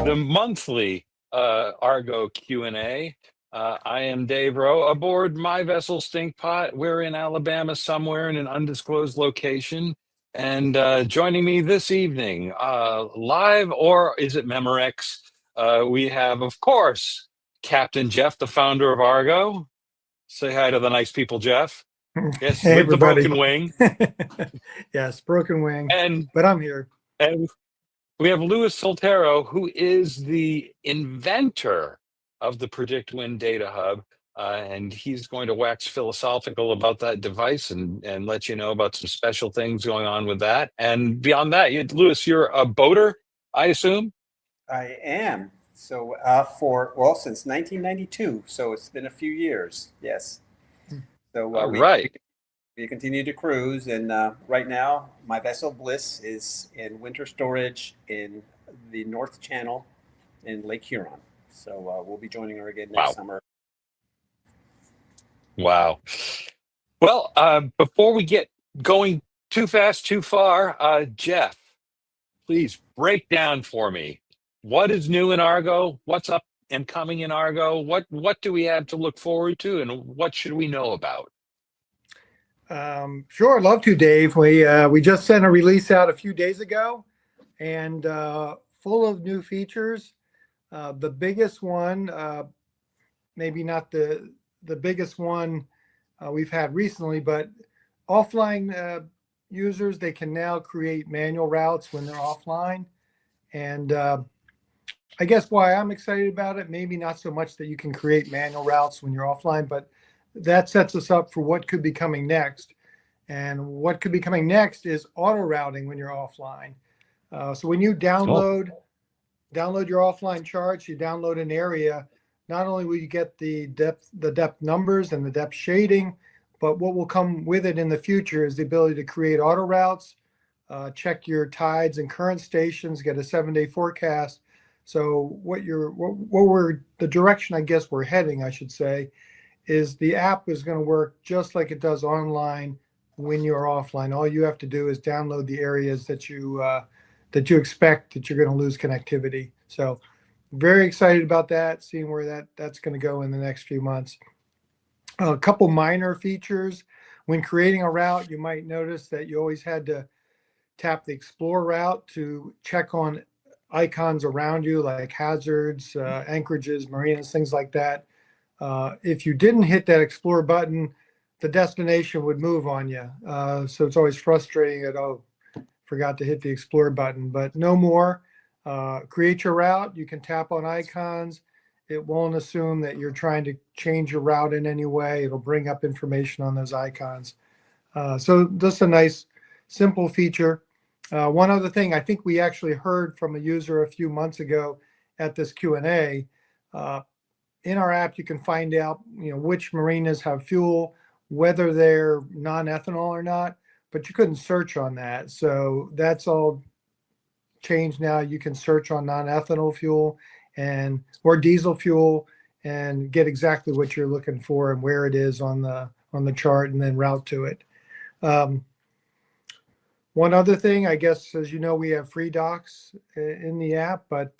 the monthly Argo Q&A. I am Dave Rowe aboard my vessel Stinkpot. We're in Alabama somewhere in an undisclosed location. And joining me this evening, live, or is it Memorex? We have, of course, Captain Jeff, the founder of Argo. Say hi to the nice people, Jeff. Yes, hey, with everybody. the broken wing. Yes, broken wing, And but I'm here. And we have Louis Soltero, who is the inventor of the PredictWind Data Hub. And he's going to wax philosophical about that device and let you know about some special things going on with that. And beyond that, Louis, you're a boater, I assume? I am. So since 1992. So it's been a few years. Yes. So All right. we continue to cruise, and right now my vessel Bliss is in winter storage in the North Channel in Lake Huron. So we'll be joining her again next summer. Wow. Well, before we get going too fast, too far, Jeff, please break down for me what is new in Argo, what's up and coming in Argo, what do we have to look forward to, and what should we know about? Sure, I'd love to, Dave. We just sent a release out a few days ago, and full of new features. The biggest one, maybe not the biggest one we've had recently, but offline users, they can now create manual routes when they're offline. And I guess why I'm excited about it, maybe not so much that you can create manual routes when you're offline, but that sets us up for what could be coming next. And what could be coming next is auto routing when you're offline. So when you download your offline charts, you download an area, not only will you get the depth numbers and the depth shading, but what will come with it in the future is the ability to create auto routes, check your tides and current stations, get a 7-day forecast. So the direction I guess we're heading, I should say, is the app is going to work just like it does online when you're offline. All you have to do is download the areas that you expect that you're going to lose connectivity. So very excited about that, seeing where that's going to go in the next few months. A couple minor features. When creating a route, you might notice that you always had to tap the Explore route to check on icons around you, like hazards, anchorages, marinas, things like that. If you didn't hit that Explore button, the destination would move on you. So it's always frustrating that, forgot to hit the Explore button, but no more. Create your route. You can tap on icons. It won't assume that you're trying to change your route in any way. It'll bring up information on those icons. So just a nice, simple feature. One other thing, I think we actually heard from a user a few months ago at this Q&A. In our app, you can find out, which marinas have fuel, whether they're non-ethanol or not, but you couldn't search on that. So that's all changed now. You can search on non-ethanol fuel or diesel fuel and get exactly what you're looking for and where it is on the chart, and then route to it. One other thing, I guess, as you know, we have free docks in the app, but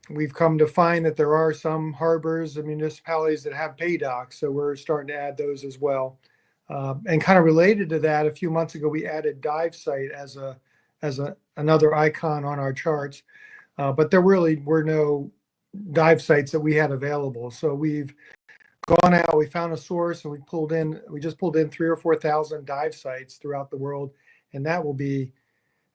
we've come to find that there are some harbors and municipalities that have pay docks, so we're starting to add those as well. And kind of related to that, a few months ago, we added dive site as another icon on our charts, but there really were no dive sites that we had available. So we've gone out, we found a source, and we just pulled in 3,000 or 4,000 dive sites throughout the world, and that will be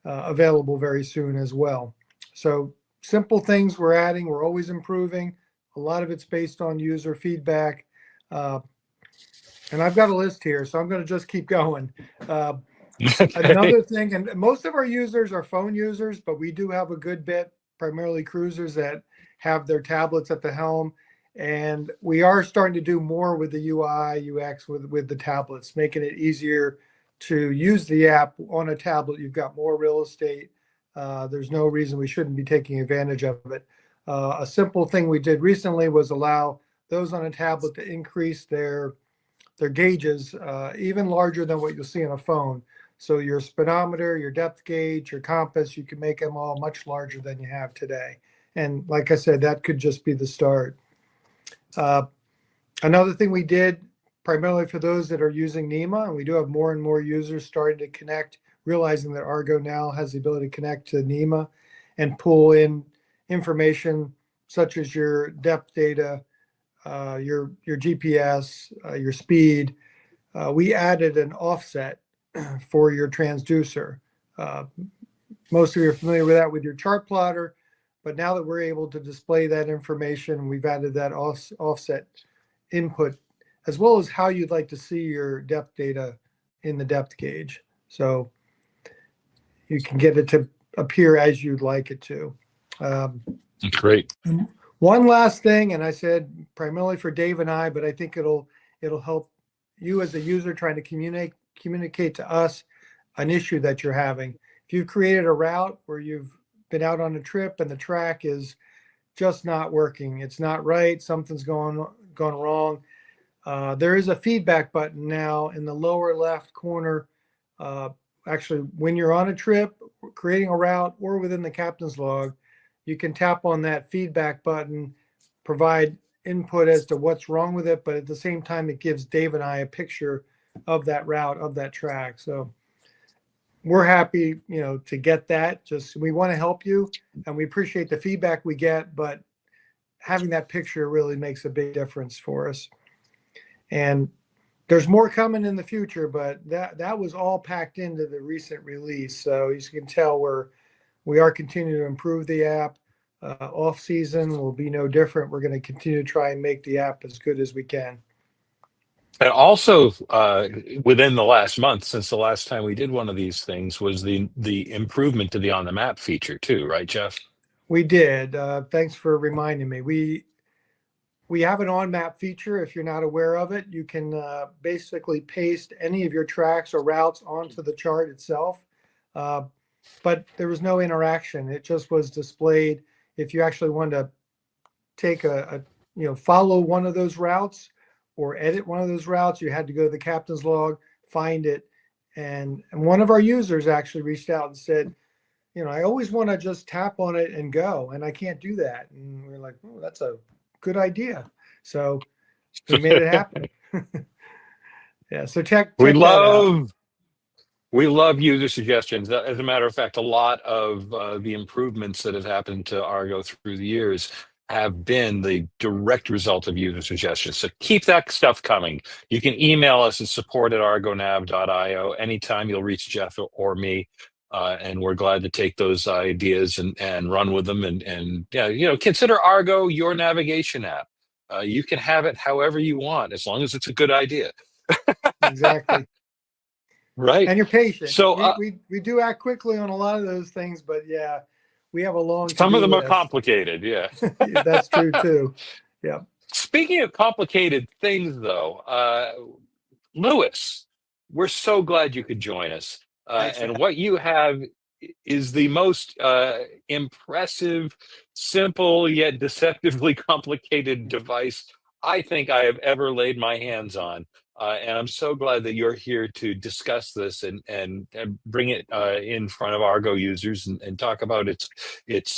available very soon as well. So simple things we're adding, we're always improving. A lot of it's based on user feedback. And I've got a list here, so I'm going to just keep going. Another thing, and most of our users are phone users, but we do have a good bit, primarily cruisers, that have their tablets at the helm. And we are starting to do more with the UI, UX with the tablets, making it easier to use the app on a tablet. You've got more real estate. There's no reason we shouldn't be taking advantage of it. A simple thing we did recently was allow those on a tablet to increase their gauges even larger than what you'll see on a phone. So your speedometer, your depth gauge, your compass, you can make them all much larger than you have today. And like I said, that could just be the start. Another thing we did, primarily for those that are using NEMA, and we do have more and more users starting to connect, realizing that Argo now has the ability to connect to NEMA and pull in information such as your depth data, your GPS, your speed. We added an offset for your transducer. Most of you are familiar with that with your chart plotter, but now that we're able to display that information, we've added that offset input, as well as how you'd like to see your depth data in the depth gauge. So you can get it to appear as you'd like it to. Great. One last thing, and I said primarily for Dave and I, but I think it'll help you as a user trying to communicate to us an issue that you're having. If you've created a route where you've been out on a trip and the track is just not working, it's not right, something's gone wrong, there is a feedback button now in the lower left corner. Actually, when you're on a trip, creating a route, or within the captain's log, you can tap on that feedback button, provide input as to what's wrong with it, but at the same time, it gives Dave and I a picture of that route, of that track. So we're happy, to get that. Just, we want to help you, and we appreciate the feedback we get, but having that picture really makes a big difference for us. And there's more coming in the future, but that was all packed into the recent release. So as you can tell, we are continuing to improve the app. Off season will be no different. We're going to continue to try and make the app as good as we can. And also, within the last month, since the last time we did one of these things, was the improvement to the on the map feature too, right, Jeff? We did. Thanks for reminding me. We have an on-map feature. If you're not aware of it, you can basically paste any of your tracks or routes onto the chart itself. But there was no interaction. It just was displayed. If you actually wanted to take follow one of those routes or edit one of those routes, you had to go to the captain's log, find it. And one of our users actually reached out and said, I always want to just tap on it and go, and I can't do that. And we're like, oh, that's a good idea. So we made it happen. Yeah. So check that out. We love user suggestions. As a matter of fact, a lot of the improvements that have happened to Argo through the years have been the direct result of user suggestions. So keep that stuff coming. You can email us at support@argonav.io. Anytime, you'll reach Jeff or me. And we're glad to take those ideas and run with them. And consider Argo your navigation app. You can have it however you want, as long as it's a good idea. Exactly. Right. And you're patient. So we do act quickly on a lot of those things, but yeah, we have a long some of them list. are complicated. Yeah. That's true too. Yeah. Speaking of complicated things, though, Lewis, we're so glad you could join us. And what you have is the most impressive, simple, yet deceptively complicated device I think I have ever laid my hands on. And I'm so glad that you're here to discuss this and bring it in front of Argo users and talk about its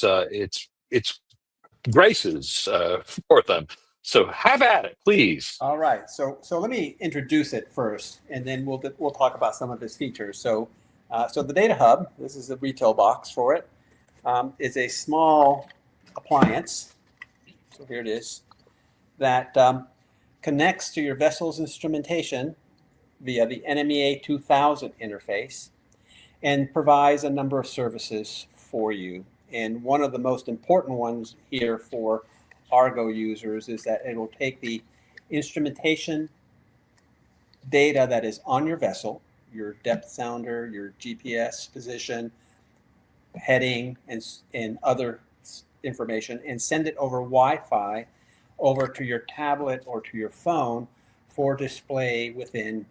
graces for them. So have at it, please. All right. So let me introduce it first, and then we'll talk about some of its features. So the Data Hub, this is the retail box for it, is a small appliance. So here it is, that connects to your vessel's instrumentation via the NMEA 2000 interface and provides a number of services for you. And one of the most important ones here for Argo users is that it will take the instrumentation data that is on your vessel, your depth sounder, your GPS position, heading, and other information, and send it over Wi-Fi over to your tablet or to your phone for display within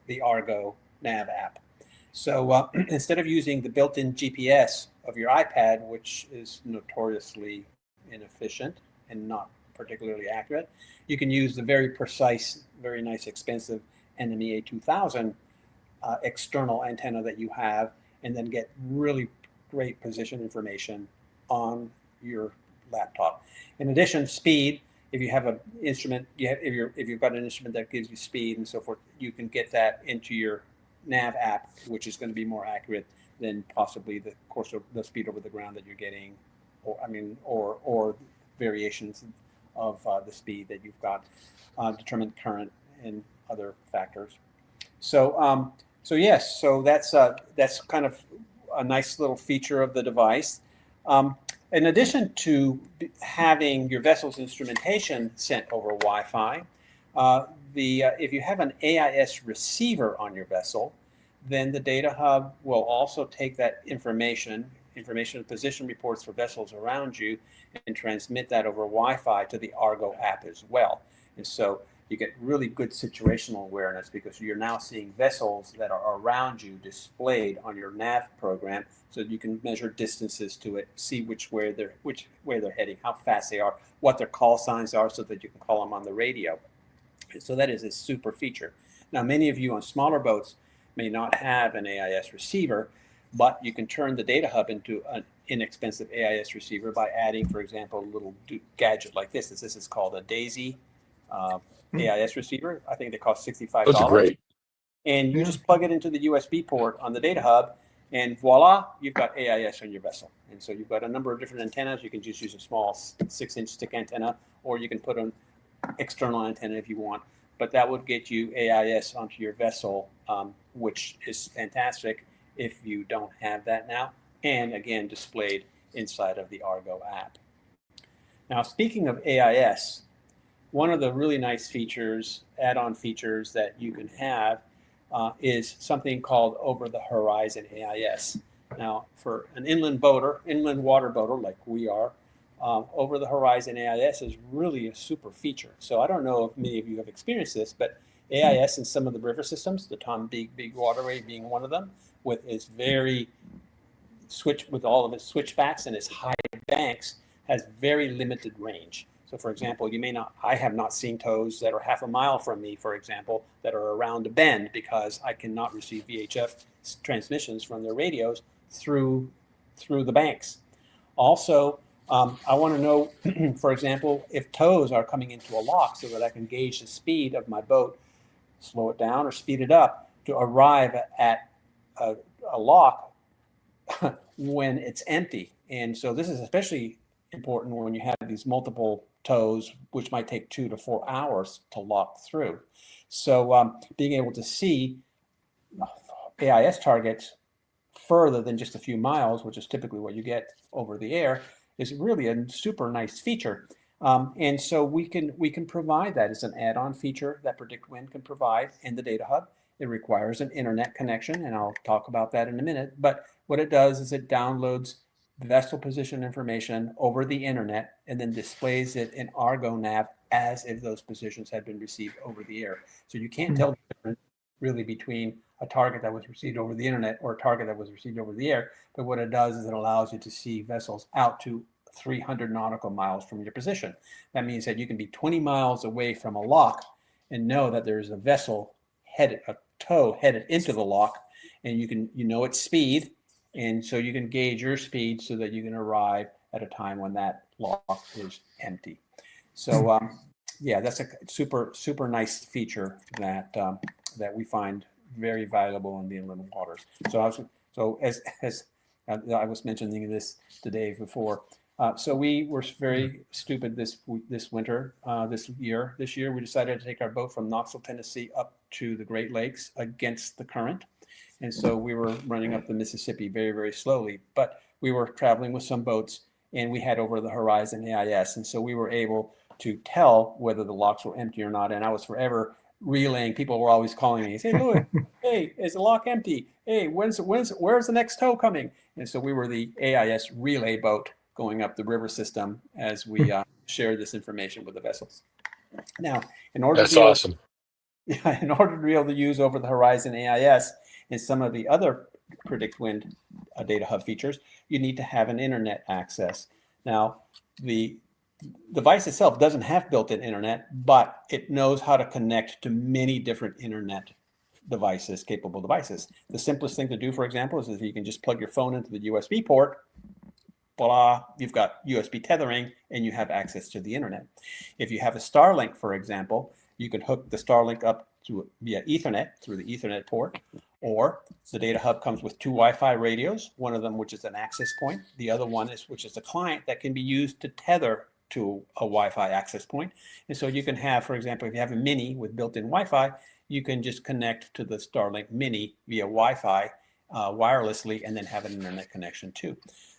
the Argo Nav app. So instead of using the built-in GPS of your iPad, which is notoriously inefficient and not particularly accurate, you can use the very precise, very nice, expensive NMEA 2000 external antenna that you have, and then get really great position information on your laptop. In addition, speed. If you have an instrument, if you've got an instrument that gives you speed and so forth, you can get that into your nav app, which is going to be more accurate than possibly the course of the speed over the ground that you're getting, or variations of the speed that you've got, determined current and other factors. So yes, so that's kind of a nice little feature of the device. In addition to having your vessel's instrumentation sent over Wi-Fi, if you have an AIS receiver on your vessel, then the data hub will also take that information position reports for vessels around you, and transmit that over Wi-Fi to the Argo app as well. And so you get really good situational awareness, because you're now seeing vessels that are around you displayed on your nav program, so that you can measure distances to it, see which way they're heading, how fast they are, what their call signs are, so that you can call them on the radio. So that is a super feature. Now, many of you on smaller boats may not have an AIS receiver, but you can turn the data hub into an inexpensive AIS receiver by adding, for example, a little gadget like this. This is called a Daisy AIS receiver. I think they cost $65. Those are great. And you just plug it into the USB port on the data hub, and voila, you've got AIS on your vessel. And so you've got a number of different antennas. You can just use a small 6-inch stick antenna, or you can put an external antenna if you want. But that would get you AIS onto your vessel, which is fantastic if you don't have that now. And again, displayed inside of the Argo app. Now, speaking of AIS, one of the really nice features, add-on features that you can have is something called over-the-horizon AIS. Now, for an inland water boater like we are, over-the-horizon AIS is really a super feature. So I don't know if many of you have experienced this, but AIS in some of the river systems, the Tom Big Waterway being one of them, with its with all of its switchbacks and its high banks, has very limited range. So, for example, I have not seen tows that are half a mile from me, for example, that are around a bend, because I cannot receive VHF transmissions from their radios through the banks. Also, I want to know, for example, if tows are coming into a lock, so that I can gauge the speed of my boat, slow it down or speed it up to arrive at a lock when it's empty. And so this is especially important when you have these multiple tows, which might take 2 to 4 hours to lock through. So being able to see AIS targets further than just a few miles, which is typically what you get over the air, is really a super nice feature. And so we can provide that as an add-on feature that PredictWind can provide in the data hub. It requires an internet connection, and I'll talk about that in a minute. But what it does is it downloads vessel position information over the internet and then displays it in Argo nav as if those positions had been received over the air. So you can't tell the difference really between a target that was received over the internet or a target that was received over the air. But what it does is it allows you to see vessels out to 300 nautical miles from your position. That means that you can be 20 miles away from a lock and know that there's a vessel a tow headed into the lock, and you know its speed, and so you can gauge your speed so that you can arrive at a time when that lock is empty. So yeah, that's a super nice feature that that we find very valuable in the inland waters. So as I was mentioning this to Dave before, so we were very stupid this year. This year we decided to take our boat from Knoxville, Tennessee up to the Great Lakes against the current. And so we were running up the Mississippi very, very slowly, but we were traveling with some boats, and we had over the horizon AIS. And so we were able to tell whether the locks were empty or not. And I was forever relaying. People were always calling me and saying, "Louis, hey, is the lock empty? Hey, where's the next tow coming?" And so we were the AIS relay boat going up the river system as we shared this information with the vessels. Now, in order to be able to use over the horizon AIS and some of the other PredictWind data hub features, you need to have an internet access. Now, the device itself doesn't have built-in internet, but it knows how to connect to many different internet devices, capable devices. The simplest thing to do, for example, is if you can just plug your phone into the USB port, blah, you've got USB tethering, and you have access to the internet. If you have a Starlink, for example, you can hook the Starlink up to via Ethernet through the Ethernet port, or the data hub comes with two Wi-Fi radios, one of them which is an access point, the other one is which is a client that can be used to tether to a Wi-Fi access point. And so you can have, for example, if you have a Mini with built-in Wi-Fi, you can just connect to the Starlink Mini via Wi-Fi wirelessly and then have an internet connection too.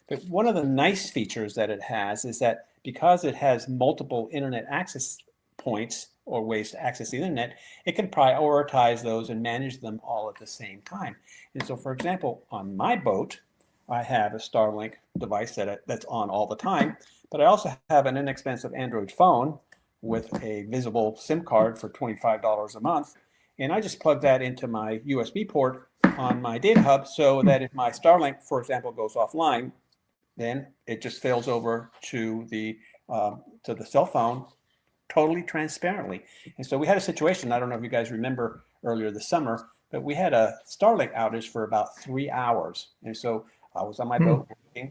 But one of the nice features that it has is that because it has multiple internet access points or ways to access the internet, it can prioritize those and manage them all at the same time. And so, for example, on my boat, I have a Starlink device that's on all the time, but I also have an inexpensive Android phone with a visible SIM card for $25 a month. And I just plug that into my USB port on my data hub so that if my Starlink, for example, goes offline, then it just fails over to the cell phone totally transparently. And so we had a situation, I don't know if you guys remember earlier this summer, but we had a Starlink outage for about 3 hours. And so I was on my boat,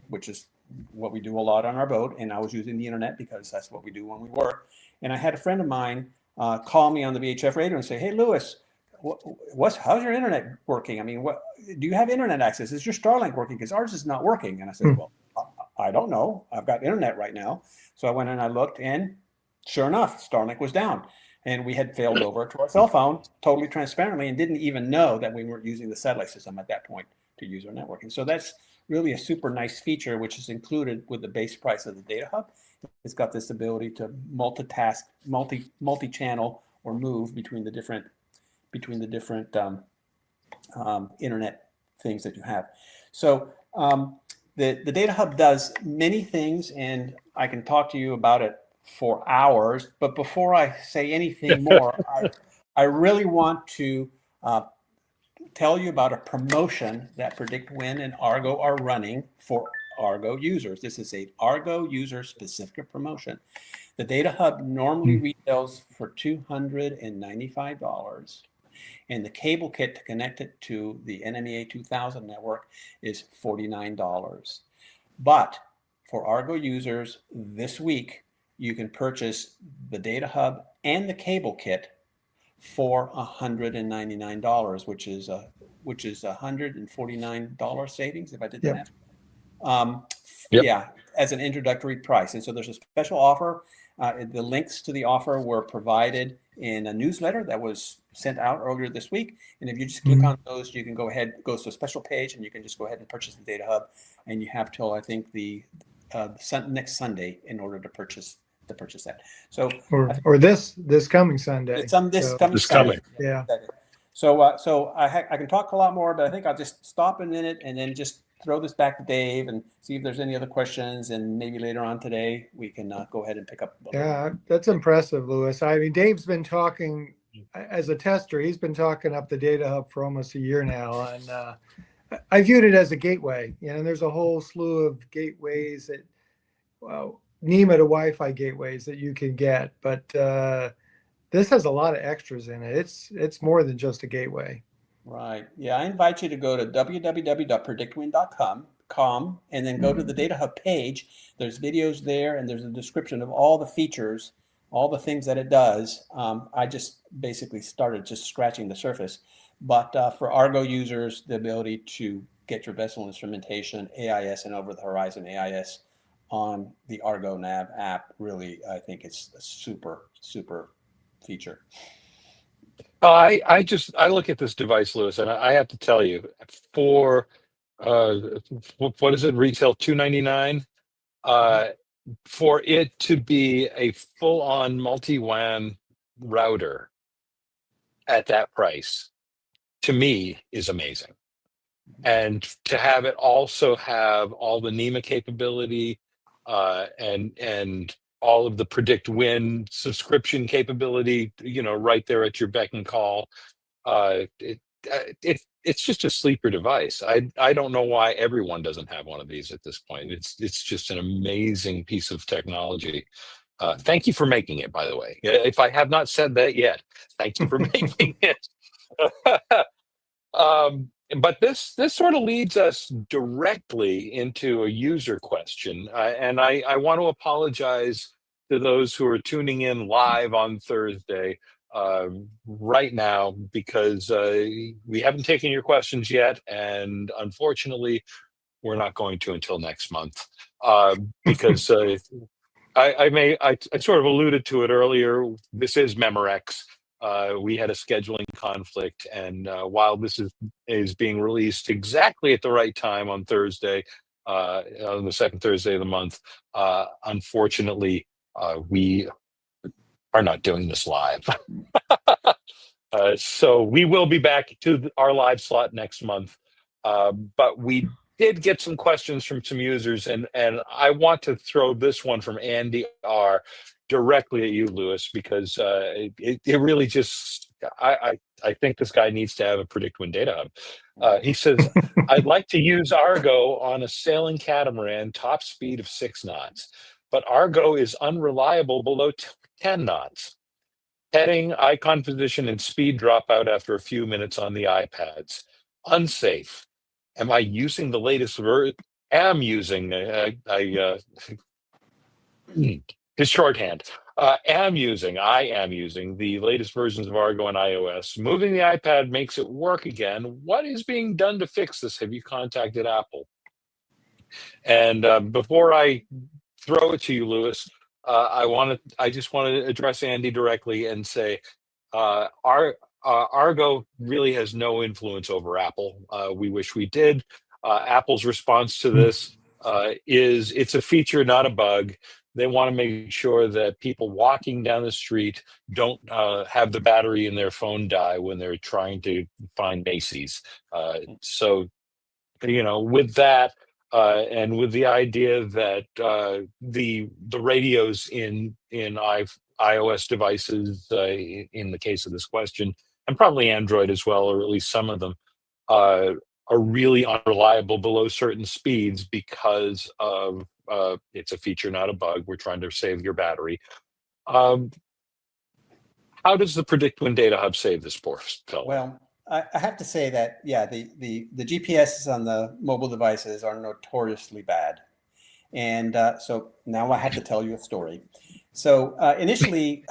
which is what we do a lot on our boat, and I was using the internet because that's what we do when we work. And I had a friend of mine call me on the VHF radio and say, "Hey, Lewis, how's your internet working? I mean, do you have internet access? Is your Starlink working? Because ours is not working." And I said, "Well, I don't know. I've got internet right now." So I went and I looked, and sure enough, Starlink was down. And we had failed over to our cell phone totally transparently and didn't even know that we weren't using the satellite system at that point to use our networking. So that's really a super nice feature, which is included with the base price of the data hub. It's got this ability to multitask, multi-channel, or move between the different internet things that you have. So the data hub does many things, and I can talk to you about it for hours. But before I say anything more, I really want to tell you about a promotion that PredictWind and Argo are running for Argo users. This is a Argo user specific promotion. The data hub normally retails for $295, and the cable kit to connect it to the NMEA 2000 network is $49. But for Argo users this week, you can purchase the data hub and the cable kit for $199, which is $149 savings if I did the math. Yeah, as an introductory price. And so there's a special offer. The links to the offer were provided in a newsletter that was sent out earlier this week. And if you just click on those, you can go ahead, it goes to a special page, and you can just go ahead and purchase the data hub. And you have till, I think, the next Sunday in order to purchase that. So or this coming Sunday. It's this coming Sunday. Yeah. So I can talk a lot more, but I think I'll just stop a minute and then just throw this back to Dave and see if there's any other questions, and maybe later on today we can go ahead and pick up. Yeah, that's impressive, Lewis. I mean, Dave's been talking as a tester. He's been talking up the data hub for almost a year now, and I viewed it as a gateway. There's a whole slew of gateways that, NEMA to Wi-Fi gateways that you can get, but this has a lot of extras in it. It's more than just a gateway. Right. Yeah, I invite you to go to www.predictwind.com and then go to the data hub page. There's videos there, and there's a description of all the features, all the things that it does. I just basically started just scratching the surface. But for Argo users, the ability to get your vessel instrumentation, AIS, and over-the-horizon AIS on the Argo Nav app, really, I think it's a super, super feature. I look at this device, Lewis, and I have to tell you, for what is it, retail $299, for it to be a full-on multi-WAN router at that price, to me, is amazing. And to have it also have all the NEMA capability and all of the PredictWind subscription capability, right there at your beck and call. It's just a sleeper device. I don't know why everyone doesn't have one of these at this point. It's just an amazing piece of technology. Thank you for making it, by the way. If I have not said that yet, thank you for making it. But this sort of leads us directly into a user question, and I want to apologize to those who are tuning in live on Thursday right now because we haven't taken your questions yet, and unfortunately, we're not going to until next month because I sort of alluded to it earlier. This is Memorex. We had a scheduling conflict, and while this is being released exactly at the right time on Thursday, on the second Thursday of the month, unfortunately, we are not doing this live. So we will be back to our live slot next month. But we did get some questions from some users, and I want to throw this one from Andy R directly at you, Lewis, because it really just I think this guy needs to have a PredictWind data hub. He says, I'd like to use Argo on a sailing catamaran, top speed of 6 knots, but Argo is unreliable below 10 knots. Heading, icon position, and speed drop out after a few minutes on the iPads. Unsafe. Am I using the latest version? Am using, his shorthand. I am using the latest versions of Argo and iOS. Moving the iPad makes it work again. What is being done to fix this? Have you contacted Apple? And before I throw it to you, Lewis, I just want to address Andy directly and say, Argo really has no influence over Apple. We wish we did. Apple's response to this is it's a feature, not a bug. They want to make sure that people walking down the street don't have the battery in their phone die when they're trying to find Macy's. So, with that, and with the idea that the radios in iOS devices, in the case of this question, and probably Android as well, or at least some of them, are really unreliable below certain speeds because of it's a feature, not a bug. We're trying to save your battery. How does the PredictWind Data Hub save this poor fellow? Well, I have to say that, yeah, the GPS on the mobile devices are notoriously bad. And so now I have to tell you a story. So initially,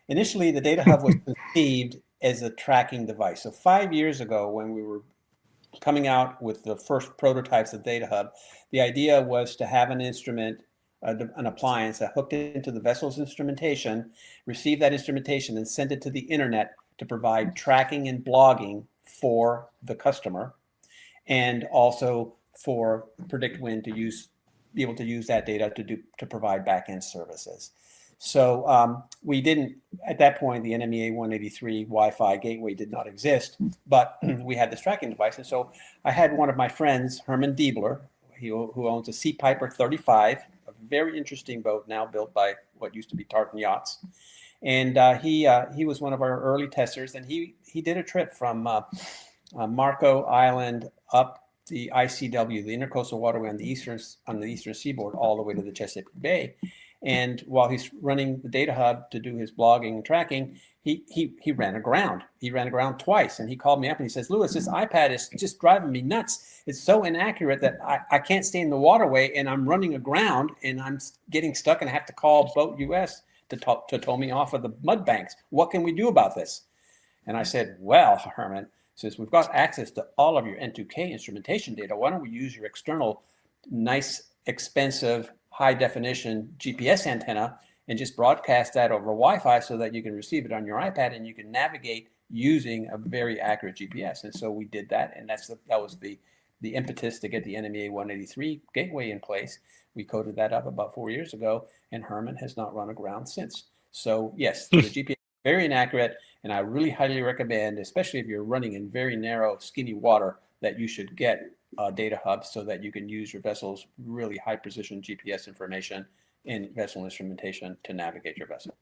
the Data Hub was conceived as a tracking device. So 5 years ago, when we were coming out with the first prototypes of Data Hub, the idea was to have an instrument, an appliance that hooked into the vessel's instrumentation, receive that instrumentation, and send it to the internet to provide tracking and blogging for the customer, and also for PredictWind to be able to use that data to provide backend services. So we didn't, at that point, the NMEA 183 Wi-Fi gateway did not exist, but we had this tracking device. And so I had one of my friends, Herman Diebler, who owns a Sea Piper 35, a very interesting boat now built by what used to be Tartan Yachts. And he was one of our early testers, and he did a trip from Marco Island up the ICW, the Intercoastal Waterway on the eastern seaboard, all the way to the Chesapeake Bay. And while he's running the Data Hub to do his blogging and tracking, he ran aground. He ran aground twice, and he called me up and he says, "Lewis, this iPad is just driving me nuts. It's so inaccurate that I can't stay in the waterway, and I'm running aground, and I'm getting stuck, and I have to call Boat US to tow me off of the mud banks. What can we do about this?" And I said, "Well, Herman, since we've got access to all of your N2K instrumentation data, why don't we use your external, nice, expensive, high definition GPS antenna and just broadcast that over Wi-Fi so that you can receive it on your iPad and you can navigate using a very accurate GPS." And so we did that, and that was the impetus to get the NMEA 183 gateway in place. We coded that up about 4 years ago, and Herman has not run aground since. So yes, the GPS is very inaccurate, and I really highly recommend, especially if you're running in very narrow, skinny water, that you should get a Data Hub so that you can use your vessel's really high precision GPS information and vessel instrumentation to navigate your vessel.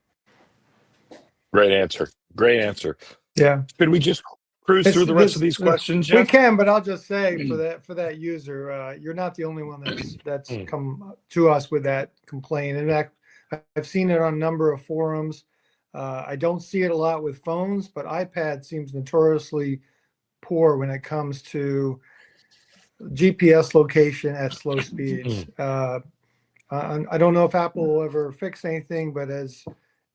Great answer. Great answer. Yeah. Could we just cruise through the rest of these questions, Jeff? We can, but I'll just say for that user, you're not the only one that's come to us with that complaint. In fact, I've seen it on a number of forums. I don't see it a lot with phones, but iPad seems notoriously poor when it comes to GPS location at slow speeds. I don't know if Apple will ever fix anything, but as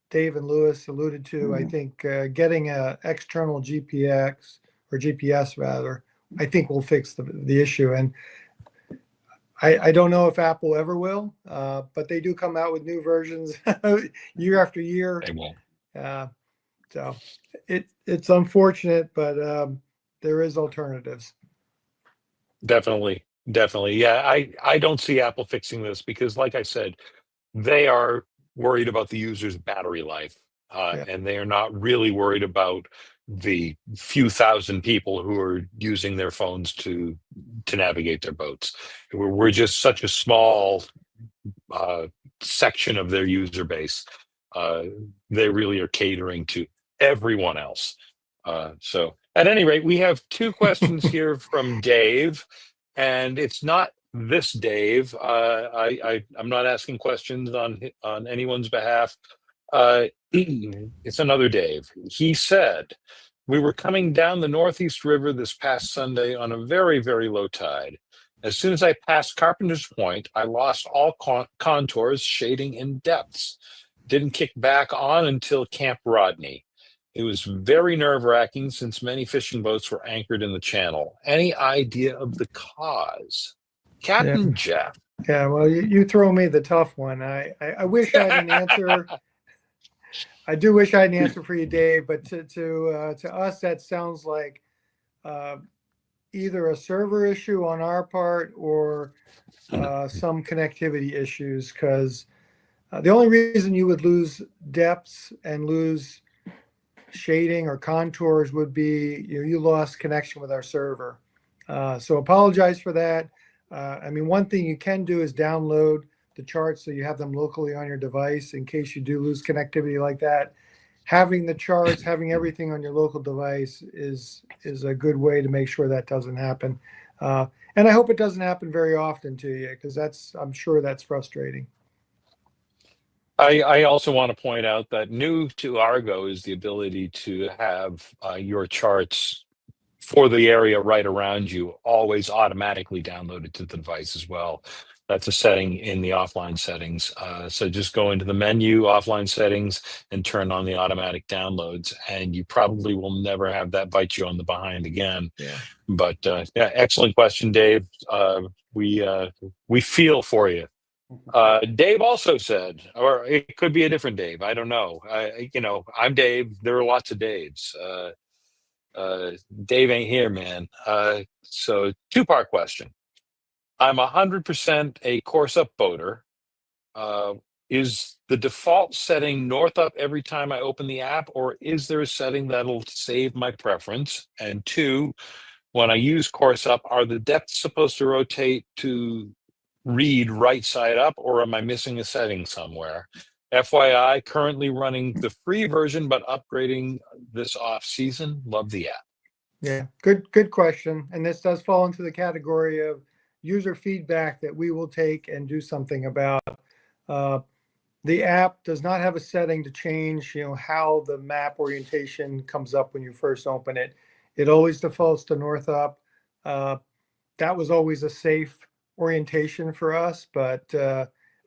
Dave and Lewis alluded to, I think getting a external GPX or GPS rather, I think will fix the issue. And I don't know if Apple ever will, but they do come out with new versions year after year. They won't. So it's unfortunate, but there is alternatives. Definitely. Yeah, I don't see Apple fixing this because, like I said, they are worried about the user's battery life, Yeah. and they are not really worried about the few thousand people who are using their phones to navigate their boats. We're just such a small section of their user base. They really are catering to everyone else. So, at any rate, we have two questions here from Dave, and it's not this Dave. I'm not asking questions on anyone's behalf. It's another Dave. He said, "We were coming down the Northeast River this past Sunday on a very, very low tide. As soon as I passed Carpenter's Point, I lost all contours, shading, and depths. Didn't kick back on until Camp Rodney. It was very nerve-wracking since many fishing boats were anchored in the channel. Any idea of the cause?" Captain Jeff. Yeah, well, you throw me the tough one. I wish I had an answer. I do wish I had an answer for you, Dave, but to us, that sounds like either a server issue on our part or some connectivity issues, because the only reason you would lose depths and lose shading or contours would be you lost connection with our server. So apologize for that. I mean, one thing you can do is download the charts so you have them locally on your device in case you do lose connectivity like that. Having the charts, having everything on your local device is a good way to make sure that doesn't happen. And I hope it doesn't happen very often to you, because I'm sure that's frustrating. I also want to point out that new to Argo is the ability to have your charts for the area right around you always automatically downloaded to the device as well. That's a setting in the offline settings. So just go into the menu, offline settings, and turn on the automatic downloads, and you probably will never have that bite you on the behind again. Yeah. But yeah, excellent question, Dave. We feel for you. Dave also said, or it could be a different Dave. I don't know. I'm Dave. There are lots of Daves. Dave ain't here, man. So two-part question. I'm 100% a course up boater. Is the default setting north up every time I open the app, or is there a setting that'll save my preference? And two, when I use course up, are the depths supposed to rotate to read right side up, or am I missing a setting somewhere? FYI, currently running the free version, but upgrading this off season. Love the app. Yeah, good question. And this does fall into the category of user feedback that we will take and do something about. The app does not have a setting to change, how the map orientation comes up when you first open it. It always defaults to north up. That was always a safe orientation for us, but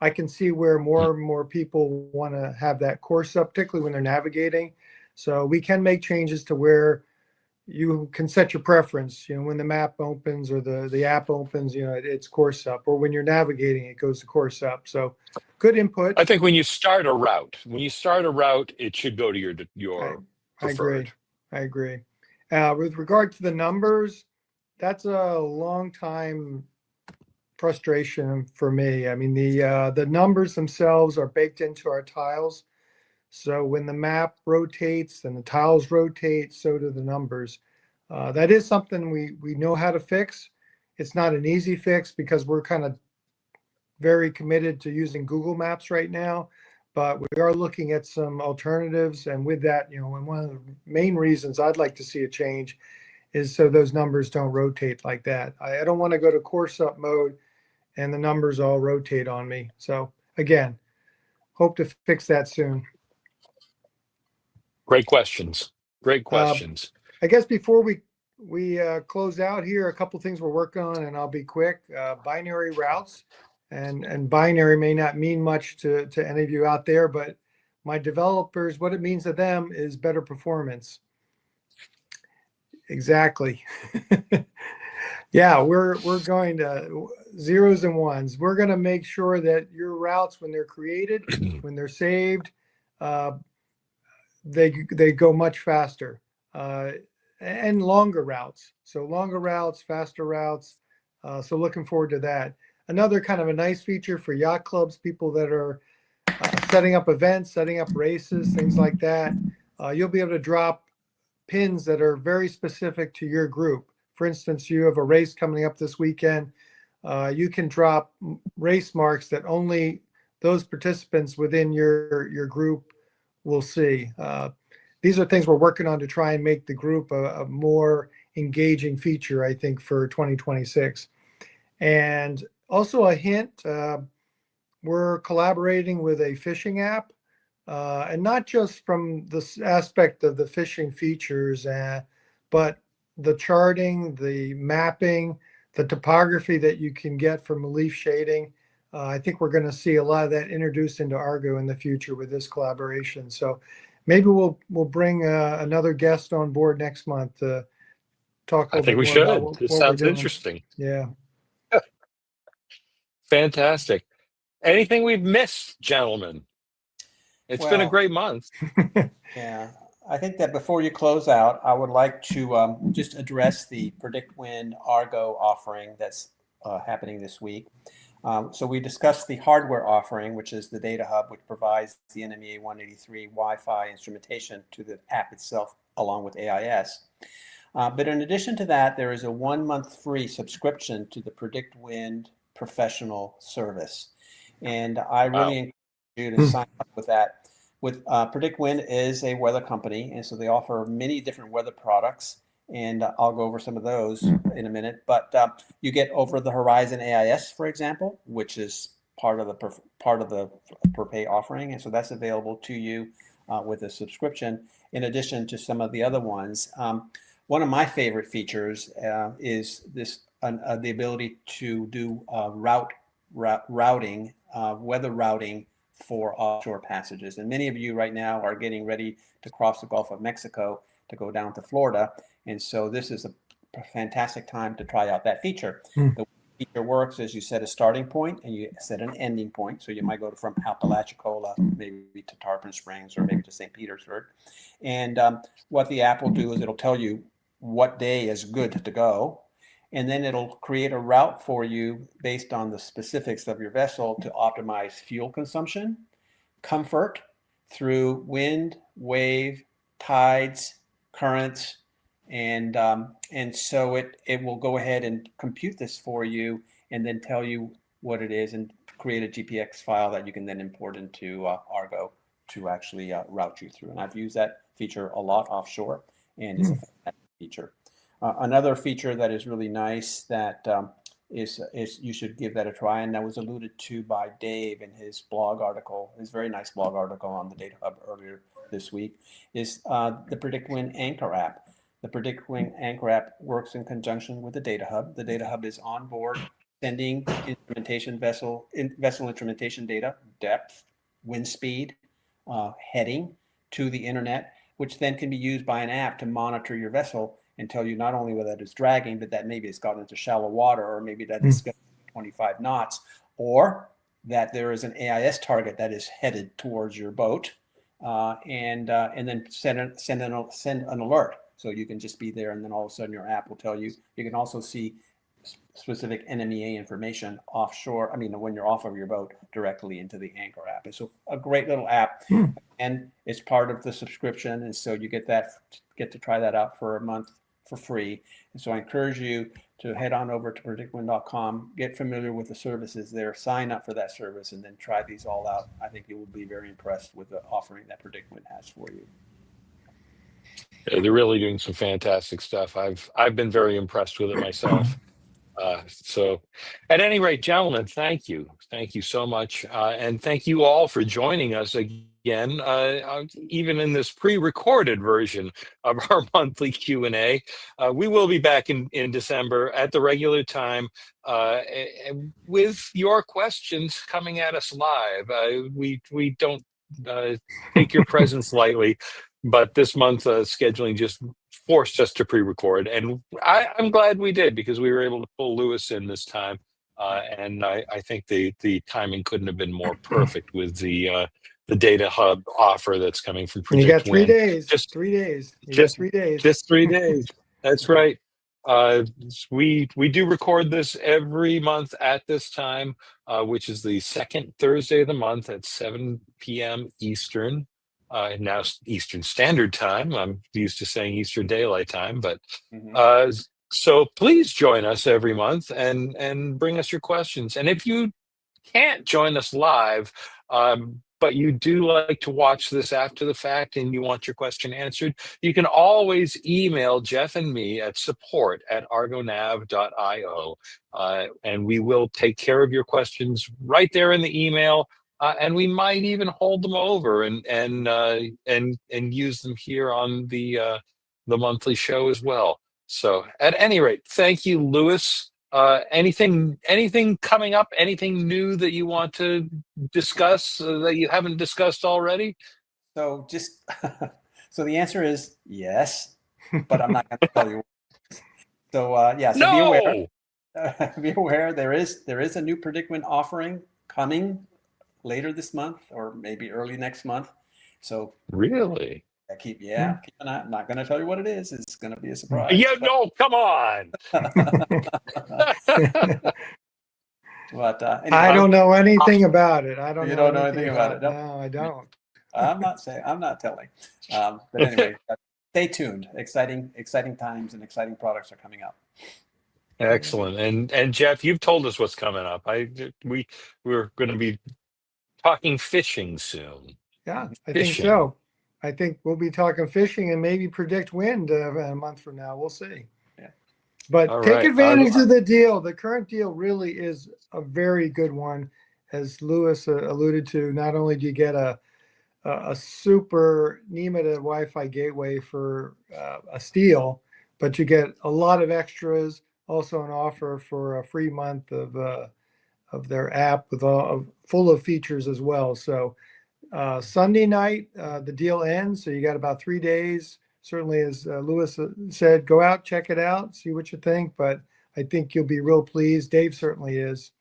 I can see where more and more people want to have that course up, particularly when they're navigating. So we can make changes to where you can set your preference, when the map opens or the app opens, it's course up, or when you're navigating, it goes to course up. So good input. I think when you start a route, it should go to your preferred. I agree. With regard to the numbers, that's a long time frustration for me. I mean, the numbers themselves are baked into our tiles. So when the map rotates and the tiles rotate, so do the numbers. That is something we know how to fix. It's not an easy fix because we're kind of very committed to using Google Maps right now, but we are looking at some alternatives. And with that, and one of the main reasons I'd like to see a change is so those numbers don't rotate like that. I don't want to go to course up mode and the numbers all rotate on me. So again, hope to fix that soon. Great questions. I guess before we we close out here, a couple things we're working on, and I'll be quick. Binary routes, and binary may not mean much to any of you out there, but my developers, what it means to them is better performance. Exactly. Yeah, we're going to zeros and ones. We're going to make sure that your routes, when they're created, when they're saved, they go much faster, and longer routes. So longer routes, faster routes. So looking forward to that. Another kind of a nice feature for yacht clubs, people that are setting up events, setting up races, things like that. You'll be able to drop pins that are very specific to your group. For instance, you have a race coming up this weekend. You can drop race marks that only those participants within your group will see. These are things we're working on to try and make the group a more engaging feature, I think, for 2026. And also a hint, we're collaborating with a fishing app, and not just from this aspect of the fishing features, but the charting, the mapping, the topography that you can get from leaf shading. I think we're going to see a lot of that introduced into Argo in the future with this collaboration. So maybe we'll bring another guest on board next month to talk a I little think bit we more about should. This what we're sounds doing. interesting. Yeah. Fantastic. Anything we've missed, gentlemen? It's been a Well, great month. yeah, I think that before you close out, I would like to just address the PredictWind Argo offering that's happening this week. So we discussed the hardware offering, which is the Data Hub, which provides the NMEA 183 Wi-Fi instrumentation to the app itself, along with AIS. But in addition to that, there is a 1 month free subscription to the PredictWind Professional service. And I really Wow. encourage you to sign up with that. With PredictWind is a weather company, and so they offer many different weather products. And I'll go over some of those in a minute. But you get over the horizon AIS, for example, which is part of the per pay offering, and so that's available to you with a subscription. In addition to some of the other ones, one of my favorite features is this the ability to do routing, weather routing for offshore passages. And many of you right now are getting ready to cross the Gulf of Mexico to go down to Florida. And so this is a fantastic time to try out that feature. The way the feature works is you set a starting point and you set an ending point. So you might go from Apalachicola, maybe to Tarpon Springs, or maybe to St. Petersburg. And what the app will do is it'll tell you what day is good to go. And then it'll create a route for you based on the specifics of your vessel to optimize fuel consumption, comfort through wind, wave, tides, currents, and so it will go ahead and compute this for you and then tell you what it is and create a GPX file that you can then import into Argo to actually route you through. And I've used that feature a lot offshore, and it's a fantastic feature. Another feature that is really nice that is you should give that a try, and that was alluded to by Dave in his blog article, his very nice blog article on the Data Hub earlier this week, is the PredictWind Anchor app. The PredictWind Anchor app works in conjunction with the Data Hub. The Data Hub is on board sending vessel instrumentation data, depth, wind speed, heading to the internet, which then can be used by an app to monitor your vessel and tell you not only whether it's dragging, but that maybe it's gotten into shallow water, or maybe that it's 25 knots, or that there is an AIS target that is headed towards your boat, and then send an alert. So you can just be there, and then all of a sudden your app will tell you. You can also see specific NMEA information offshore. I mean, when you're off of your boat, directly into the Anchor app. It's a great little app, and it's part of the subscription, and so you get to try that out for a month for free. And so I encourage you to head on over to predictwind.com, get familiar with the services there, sign up for that service, and then try these all out. I think you will be very impressed with the offering that PredictWind has for you. They're really doing some fantastic stuff. I've been very impressed with it myself. So at any rate, gentlemen, thank you so much, and thank you all for joining us again again, even in this pre-recorded version of our monthly Q&A. We will be back in December at the regular time with your questions coming at us live. We don't take your presence lightly, but this month scheduling just forced us to pre-record, and I'm glad we did, because we were able to pull Lewis in this time. And I think the timing couldn't have been more perfect with the Data Hub offer that's coming from You got PredictWind. 3 days. Just 3 days. You just got 3 days. just 3 days. That's right. We do record this every month at this time, which is the second Thursday of the month at 7 p.m. Eastern. Now Eastern Standard Time. I'm used to saying Eastern Daylight Time, but so please join us every month and bring us your questions. And if you can't join us live, but you do like to watch this after the fact and you want your question answered, you can always email Jeff and me at support@argonav.io, and we will take care of your questions right there in the email. And we might even hold them over and use them here on the monthly show as well. So, at any rate, thank you, Lewis. Anything coming up? Anything new that you want to discuss that you haven't discussed already? So just so the answer is yes, but I'm not going to tell you. So yeah, so be aware. Be aware there is a new PredictWind offering coming later this month or maybe early next month. So really, keep an eye. I'm not going to tell you what it is. It's going to be a surprise. Yeah, no, come on. But anyway, I don't know anything about it. I don't. You know don't know anything about it. No, I don't. I'm not saying. I'm not telling. But anyway, stay tuned. Exciting times and exciting products are coming up. Excellent. And Jeff, you've told us what's coming up. We're going to be talking fishing soon. Yeah, I think so. I think we'll be talking fishing and maybe PredictWind a month from now. We'll see. Yeah. But take advantage of the deal. The current deal really is a very good one. As Lewis alluded to, not only do you get a super NEMA Wi-Fi gateway for a steal, but you get a lot of extras. Also an offer for a free month of their app with full of features as well. So Sunday night, the deal ends. So you got about 3 days. Certainly, as Lewis said, go out, check it out, see what you think. But I think you'll be real pleased. Dave certainly is.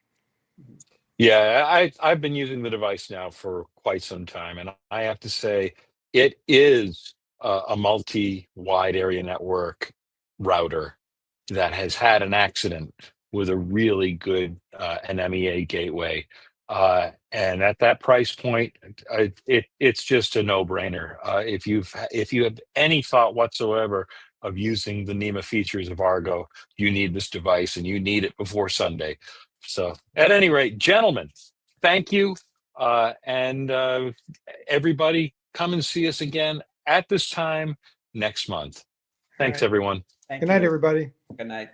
Yeah, I've been using the device now for quite some time, and I have to say it is a multi-wide area network router that has had an accident with a really good NMEA gateway. And at that price point, it's just a no-brainer. If you have any thought whatsoever of using the NEMA features of Argo, you need this device, and you need it before Sunday. So, at any rate, gentlemen, thank you, and everybody, come and see us again at this time next month. Thanks, everyone. Good night, everybody. Good night.